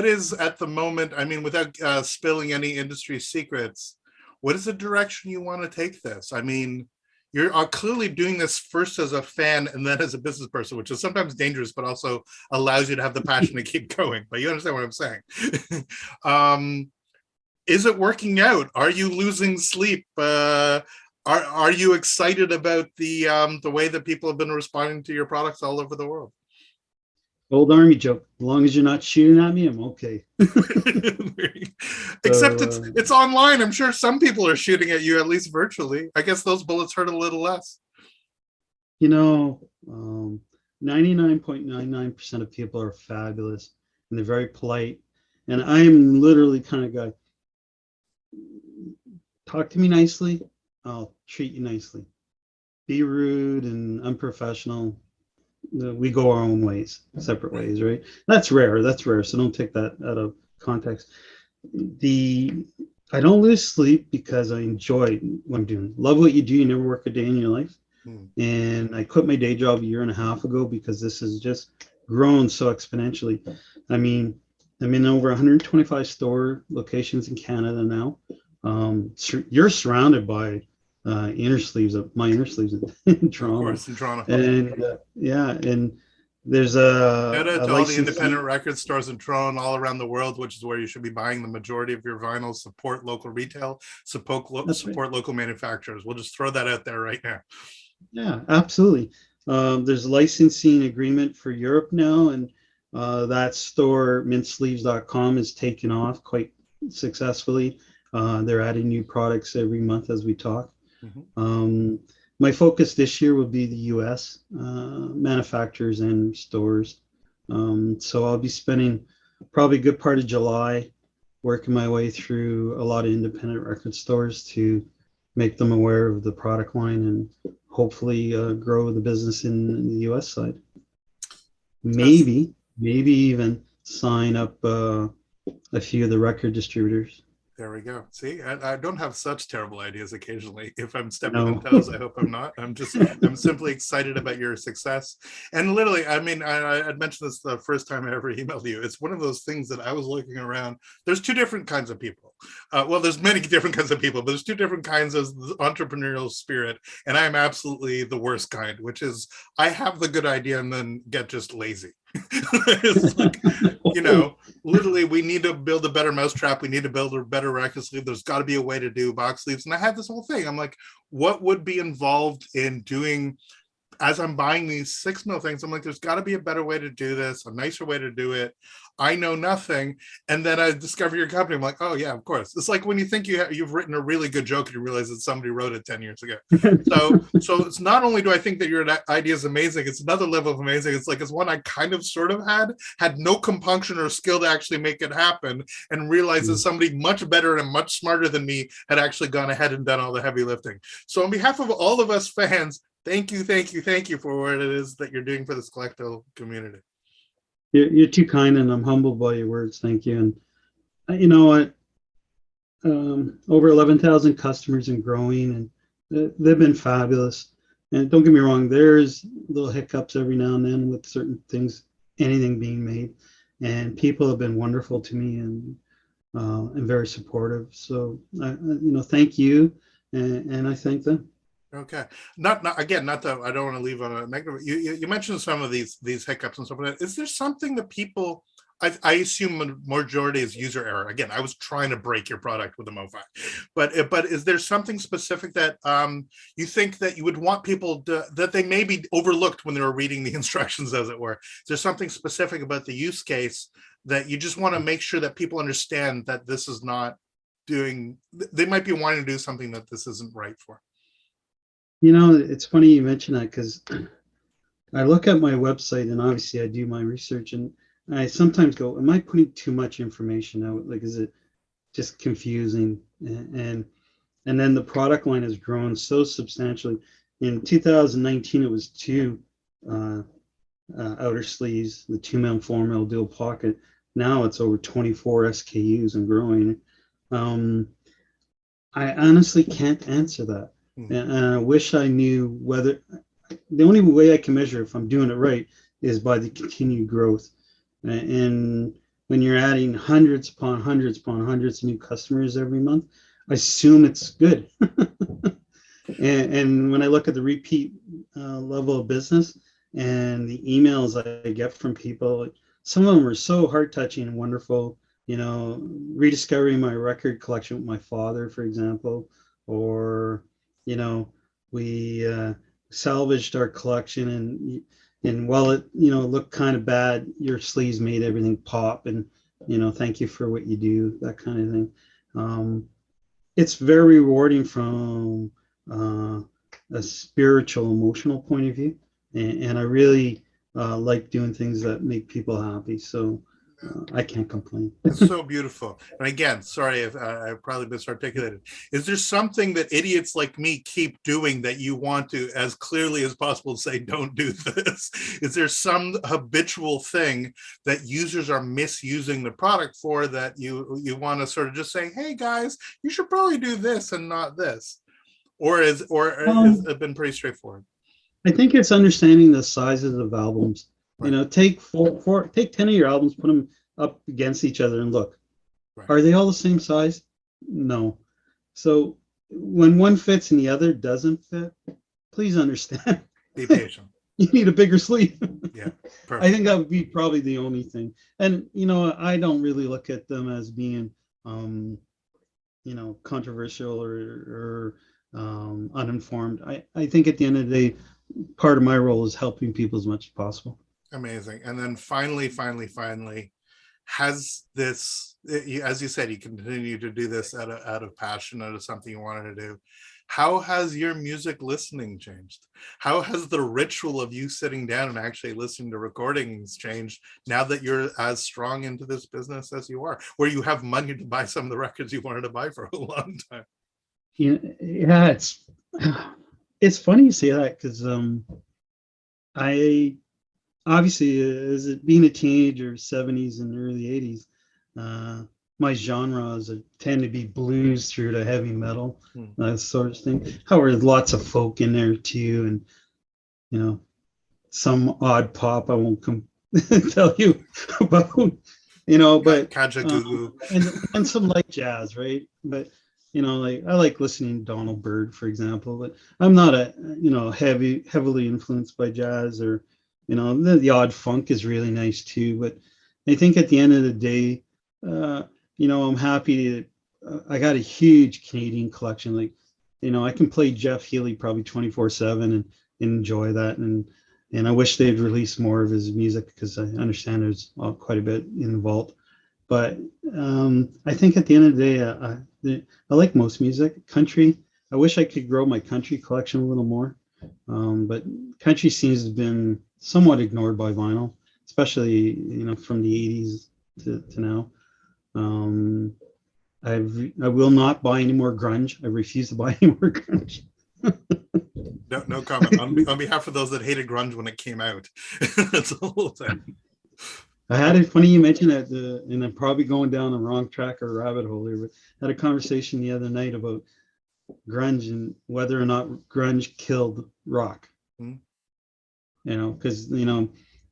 is at the moment, I mean, without spilling any industry secrets, what is the direction you want to take this? I mean, you're clearly doing this first as a fan and then as a business person, which is sometimes dangerous, but also allows you to have the passion to keep going. But you understand what I'm saying. Is it working out? Are you losing sleep? Are you excited about the way that people have been responding to your products all over the world? Old army joke. As long as you're not shooting at me, I'm okay. Except it's online. I'm sure some people are shooting at you, at least virtually. I guess those bullets hurt a little less. You know, 99.99% of people are fabulous and they're very polite. And I'm literally kind of guy. Talk to me nicely, I'll treat you nicely. Be rude and unprofessional, we go our own ways, separate ways, right? That's rare. So don't take that out of context. I don't lose sleep because I enjoy what I'm doing. Love what you do. You never work a day in your life. And I quit my day job a year and a half ago because this has just grown so exponentially. I mean, I'm in over 125 store locations in Canada now. You're surrounded by inner sleeves of my inner sleeves in Toronto. Of course, in Toronto. And yeah, and there's a shout out to all the independent record stores in Toronto, all around the world, which is where you should be buying the majority of your vinyl. Support local retail, support local manufacturers. We'll just throw that out there right now. Yeah, absolutely. There's a licensing agreement for Europe now, and that store, mintsleeves.com, is taken off quite successfully. They're adding new products every month as we talk. My focus this year will be the US manufacturers and stores. So I'll be spending probably a good part of July working my way through a lot of independent record stores to make them aware of the product line and hopefully grow the business in the US side. Maybe even sign up a few of the record distributors. There we go. See, I don't have such terrible ideas occasionally. If I'm stepping on toes, I hope I'm not. I'm simply excited about your success. And literally, I mean, I'd mentioned this the first time I ever emailed you. It's one of those things that I was looking around. There's two different kinds of people. Well, there's many different kinds of people, but there's two different kinds of entrepreneurial spirit. And I'm absolutely the worst kind, which is I have the good idea and then get just lazy. It's like, you know, literally we need to build a better mousetrap. We need to build a better record sleeve. There's got to be a way to do box sleeves. And I had this whole thing. I'm like, what would be involved in doing, as I'm buying these 6 mil things, I'm like, there's got to be a better way to do this, a nicer way to do it. I know nothing. And then I discover your company. I'm like, oh yeah, of course. It's like when you think you've written a really good joke and you realize that somebody wrote it 10 years ago. So it's not only do I think that your idea is amazing, it's another level of amazing. It's like, it's one I kind of sort of had no compunction or skill to actually make it happen, and realized that somebody much better and much smarter than me had actually gone ahead and done all the heavy lifting. So on behalf of all of us fans, thank you for what it is that you're doing for this collectible community. You're too kind, and I'm humbled by your words. Thank you. And you know what? Over 11,000 customers and growing, and they've been fabulous. And don't get me wrong, there's little hiccups every now and then with certain things, anything being made. And people have been wonderful to me, and and very supportive. So, thank you, and I thank them. Okay. Not again, not that I don't want to leave on a negative. You mentioned some of these hiccups and stuff like that. Is there something that people, I assume the majority is user error. Again, I was trying to break your product with the MofFi, but is there something specific that you think that you would want people to, that they maybe overlooked when they were reading the instructions, as it were? Is there something specific about the use case that you just want to make sure that people understand that this is not doing, they might be wanting to do something that this isn't right for? It's funny you mention that, because I look at my website and obviously I do my research, and I sometimes go, am I putting too much information out? Like, is it just confusing? And then the product line has grown so substantially. In 2019, it was two outer sleeves, the 2 mil, 4 mil dual pocket. Now it's over 24 SKUs and growing. I honestly can't answer that. And I wish I knew whether, the only way I can measure if I'm doing it right is by the continued growth. And when you're adding hundreds upon hundreds upon hundreds of new customers every month, I assume it's good. And when I look at the repeat level of business and the emails I get from people, some of them are so heart touching and wonderful. Rediscovering my record collection with my father, for example, or we salvaged our collection, and while it looked kind of bad, your sleeves made everything pop, and thank you for what you do, that kind of thing. It's very rewarding from a spiritual, emotional point of view, and I really like doing things that make people happy. So I can't complain. It's so beautiful. And again, sorry if I probably misarticulated. Is there something that idiots like me keep doing that you want to, as clearly as possible, say, don't do this? Is there some habitual thing that users are misusing the product for that you want to sort of just say, hey guys, you should probably do this and not this? Or has it been pretty straightforward? I think it's understanding the sizes of albums. Right. Take take 10 of your albums, put them up against each other, and look. Right. Are they all the same size? No. So when one fits and the other doesn't fit, please understand. Be patient. You need a bigger sleeve. Yeah. Perfect. I think that would be probably the only thing. And I don't really look at them as being controversial or uninformed. I think at the end of the day, part of my role is helping people as much as possible. Amazing. And then finally, has this, as you said, you continue to do this out of passion, out of something you wanted to do. How has your music listening changed? How has the ritual of you sitting down and actually listening to recordings changed now that you're as strong into this business as you are, where you have money to buy some of the records you wanted to buy for a long time? Yeah, it's funny you say that, because I obviously, as being a teenager, 70s and early 80s, my genres tend to be blues through to heavy metal, that sort of thing. However, there's lots of folk in there too, and some odd pop I won't tell you about, but and some light jazz, right? But like I like listening to Donald Byrd, for example, but I'm not a heavily influenced by jazz, or the odd funk is really nice too. But I think at the end of the day, I'm happy to. I got a huge Canadian collection. Like, I can play Jeff Healey probably 24/7 and enjoy that. And I wish they'd release more of his music, because I understand there's quite a bit in the vault. But I think at the end of the day, I like most music. Country, I wish I could grow my country collection a little more. But country seems to have been somewhat ignored by vinyl, especially from the 80s to now. I will not buy any more grunge. I refuse to buy any more grunge. No comment. On behalf of those that hated grunge when it came out. That's the whole thing. I had it funny you mentioned that, and I'm probably going down the wrong track or rabbit hole here, but I had a conversation the other night about grunge and whether or not grunge killed rock. Because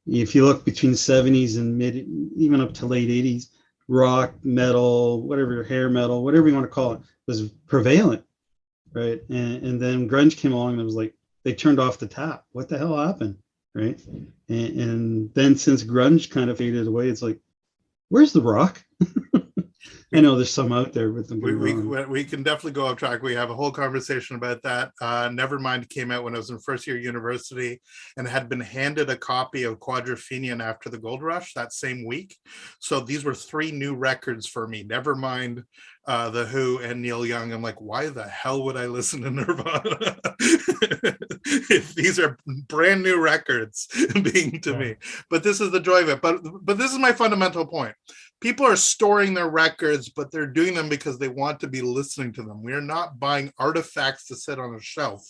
if you look between the 70s and even up to late 80s, rock, metal, whatever, hair metal, whatever you want to call it, was prevalent, right? And then grunge came along and it was like they turned off the tap. What the hell happened, right? And then since grunge kind of faded away, it's like, where's the rock? I know there's some out there with them. We can definitely go off track. We have a whole conversation about that. Nevermind came out when I was in first year university and had been handed a copy of Quadrophenian after the gold rush that same week. So these were 3 new records for me. Nevermind, The Who, and Neil Young. I'm like, why the hell would I listen to Nirvana if these are brand new records being to me? But this is the joy of it. But this is my fundamental point. People are storing their records, but they're doing them because they want to be listening to them. We are not buying artifacts to sit on a shelf.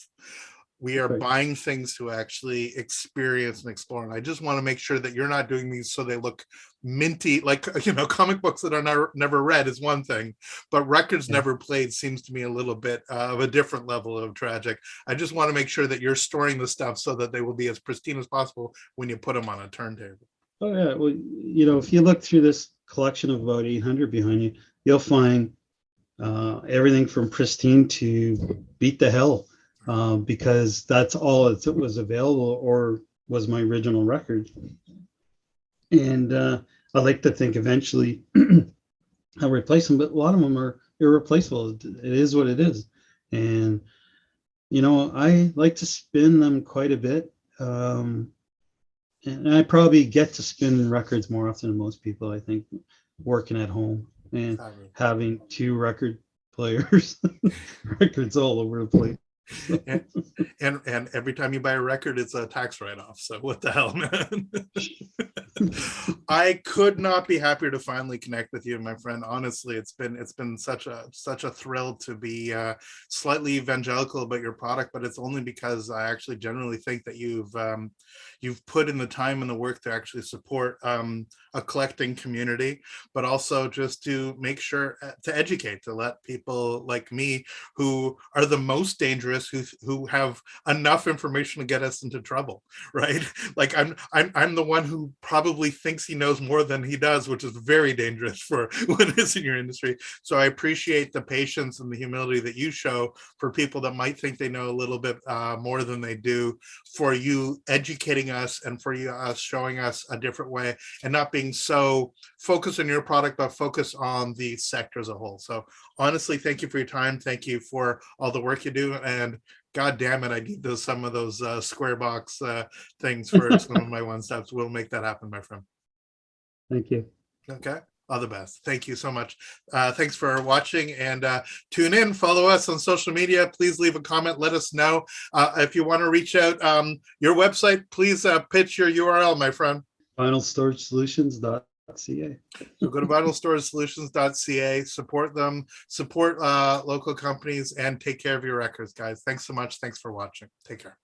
We are buying things to actually experience and explore. And I just want to make sure that you're not doing these so they look minty, like, you know, comic books that are never read is one thing, but records never played seems to me a little bit of a different level of tragic. I just want to make sure that you're storing the stuff so that they will be as pristine as possible when you put them on a turntable. Oh yeah, well, you know, if you look through this collection of about 800 behind you, you'll find everything from pristine to beat the hell, because that's all it was available or was my original record. And I like to think eventually I'll replace them, but a lot of them are irreplaceable. It is what it is. And, you know, I like to spin them quite a bit. And I probably get to spin records more often than most people, I think, working at home and having 2 record players, records all over the place. and every time you buy a record, it's a tax write-off. So what the hell, man? I could not be happier to finally connect with you, my friend. Honestly, it's been such a thrill to be slightly evangelical about your product, but it's only because I actually generally think that you've put in the time and the work to actually support a collecting community, but also just to make sure to educate, to let people like me who are the most dangerous, who have enough information to get us into trouble, right? Like I'm the one who probably thinks he knows more than he does, which is very dangerous for when it's in your industry. So I appreciate the patience and the humility that you show for people that might think they know a little bit more than they do, for you educating us and for you showing us a different way and not being so focused on your product, but focus on the sector as a whole. So honestly, thank you for your time. Thank you for all the work you do. And God damn it, I need some of those square box things for some of my one-stops. We'll make that happen, my friend. Thank you. Okay. All the best. Thank you so much. Thanks for watching, and tune in, follow us on social media. Please leave a comment. Let us know if you want to reach out. Your website, please pitch your URL, my friend. VinylStorageSolutions.ca. So go to VinylStorageSolutions.ca, support them, support local companies, and take care of your records, guys. Thanks so much. Thanks for watching. Take care.